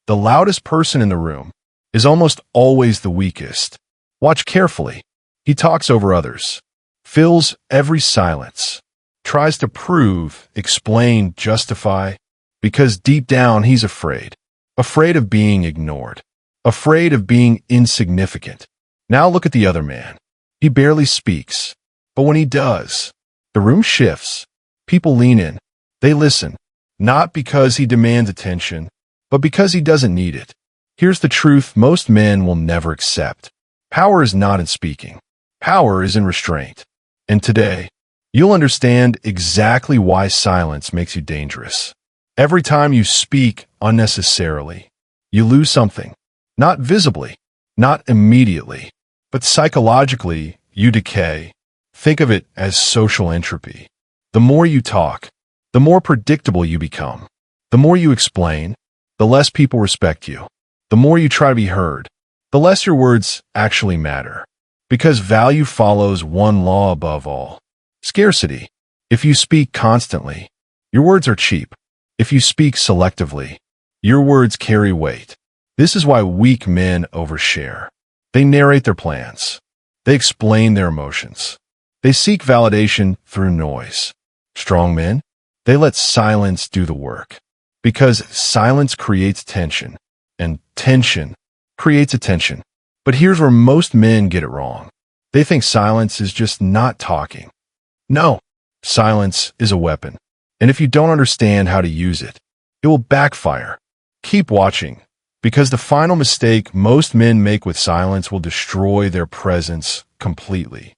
The loudest person in the room is almost always the weakest. Watch carefully. He talks over others, fills every silence, tries to prove, explain, justify, because deep down he's afraid. Afraid of being ignored. Afraid of being insignificant. Now look at the other man. He barely speaks. But when he does, the room shifts. People lean in. They listen. Not because he demands attention, but because he doesn't need it. Here's the truth most men will never accept. Power is not in speaking. Power is in restraint. And today, you'll understand exactly why silence makes you dangerous. Every time you speak unnecessarily, you lose something. Not visibly, not immediately, but psychologically, you decay. Think of it as social entropy. The more you talk, the more predictable you become. The more you explain, the less people respect you. The more you try to be heard, the less your words actually matter. Because value follows one law above all: scarcity. If you speak constantly, your words are cheap. If you speak selectively, your words carry weight. This is why weak men overshare. They narrate their plans. They explain their emotions. They seek validation through noise. Strong men, they let silence do the work. Because silence creates tension, and tension creates attention. But here's where most men get it wrong. They think silence is just not talking. No, silence is a weapon. And if you don't understand how to use it, it will backfire. Keep watching, because the final mistake most men make with silence will destroy their presence completely.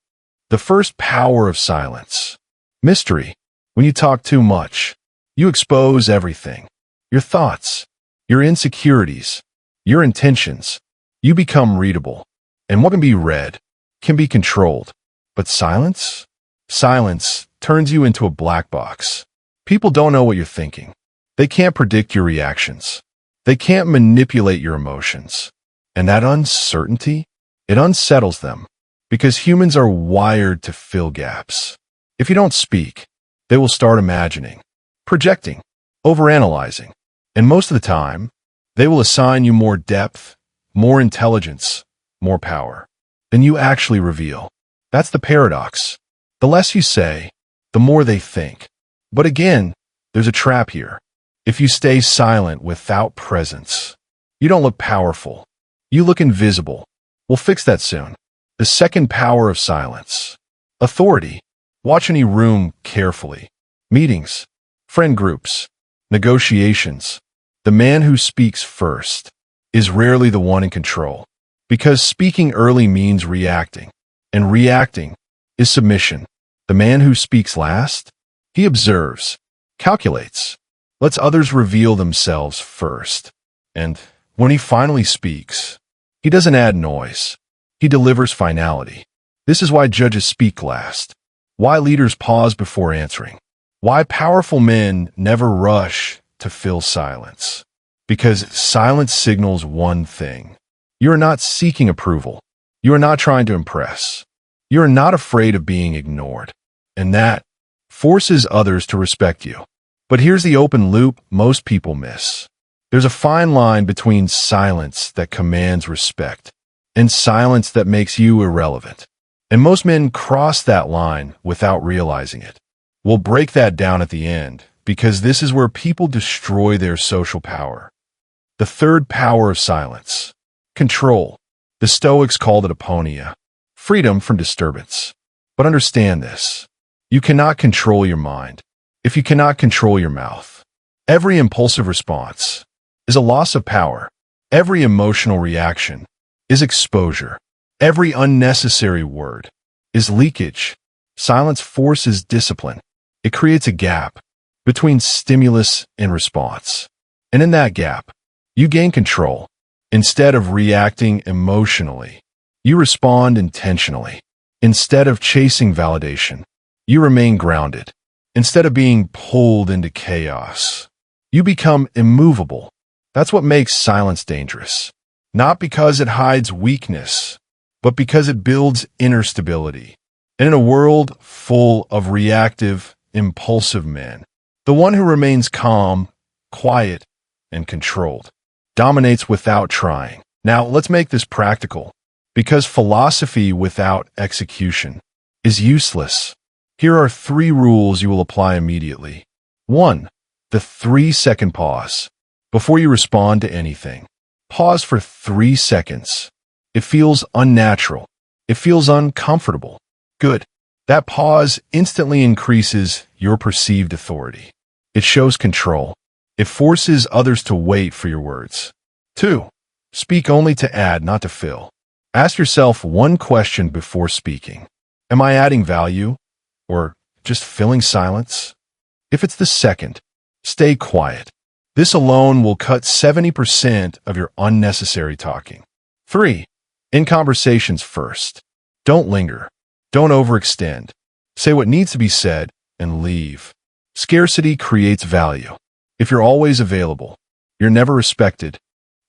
The first power of silence: mystery. When you talk too much, you expose everything. Your thoughts, your insecurities, your intentions. You become readable. And what can be read can be controlled. But silence? Silence turns you into a black box. People don't know what you're thinking. They can't predict your reactions. They can't manipulate your emotions. And that uncertainty, it unsettles them. Because humans are wired to fill gaps. If you don't speak, they will start imagining, projecting, overanalyzing. And most of the time, they will assign you more depth, more intelligence, more power than you actually reveal. That's the paradox. The less you say, the more they think. But again, there's a trap here. If you stay silent without presence, you don't look powerful. You look invisible. We'll fix that soon. The second power of silence: authority. Watch any room carefully. Meetings, friend groups, negotiations. The man who speaks first is rarely the one in control. Because speaking early means reacting, and reacting is submission. The man who speaks last, he observes, calculates, lets others reveal themselves first. And when he finally speaks, he doesn't add noise. He delivers finality. This is why judges speak last, why leaders pause before answering, why powerful men never rush to fill silence. Because silence signals one thing: you are not seeking approval. You are not trying to impress. You are not afraid of being ignored. And that forces others to respect you. But here's the open loop most people miss. There's a fine line between silence that commands respect and silence that makes you irrelevant. And most men cross that line without realizing it. We'll break that down at the end, because this is where people destroy their social power. The third power of silence: control. The Stoics called it aponia, freedom from disturbance. But understand this: you cannot control your mind if you cannot control your mouth. Every impulsive response is a loss of power. Every emotional reaction is exposure. Every unnecessary word is leakage. Silence forces discipline. It creates a gap between stimulus and response. And in that gap, you gain control. Instead of reacting emotionally, you respond intentionally. Instead of chasing validation, you remain grounded. Instead of being pulled into chaos, you become immovable. That's what makes silence dangerous. Not because it hides weakness, but because it builds inner stability. And in a world full of reactive, impulsive men, the one who remains calm, quiet, and controlled dominates without trying. Now, let's make this practical, because philosophy without execution is useless. Here are 3 rules you will apply immediately. 1. The 3-second pause. Before you respond to anything, pause for 3 seconds. It feels unnatural. It feels uncomfortable. Good. That pause instantly increases your perceived authority. It shows control. It forces others to wait for your words. 2. Speak only to add, not to fill. Ask yourself one question before speaking. Am I adding value, or just filling silence? If it's the second, stay quiet. This alone will cut 70% of your unnecessary talking. 3. In conversations first. Don't linger. Don't overextend. Say what needs to be said and leave. Scarcity creates value. If you're always available, you're never respected.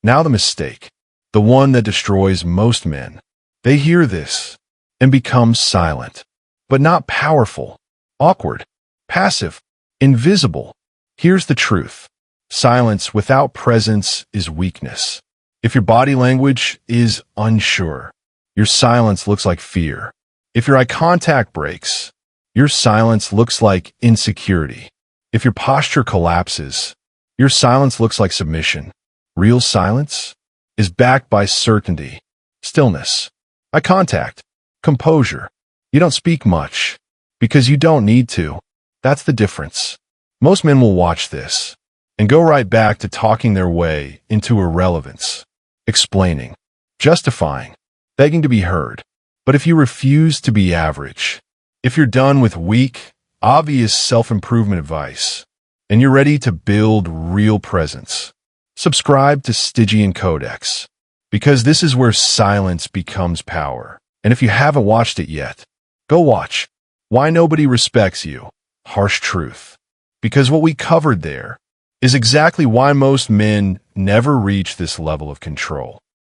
Now the mistake, the one that destroys most men. They hear this and become silent, but not powerful, awkward, passive, invisible. Here's the truth. Silence without presence is weakness. If your body language is unsure, your silence looks like fear. If your eye contact breaks, your silence looks like insecurity. If your posture collapses, your silence looks like submission. Real silence is backed by certainty, stillness, eye contact, composure. You don't speak much because you don't need to. That's the difference. Most men will watch this and go right back to talking their way into irrelevance, explaining, justifying, begging to be heard. But if you refuse to be average, if you're done with weak, obvious self-improvement advice, and you're ready to build real presence, subscribe to Stygian Codex, because this is where silence becomes power. And if you haven't watched it yet, go watch Why Nobody Respects You, Harsh Truth. Because what we covered there is exactly why most men never reach this level of control.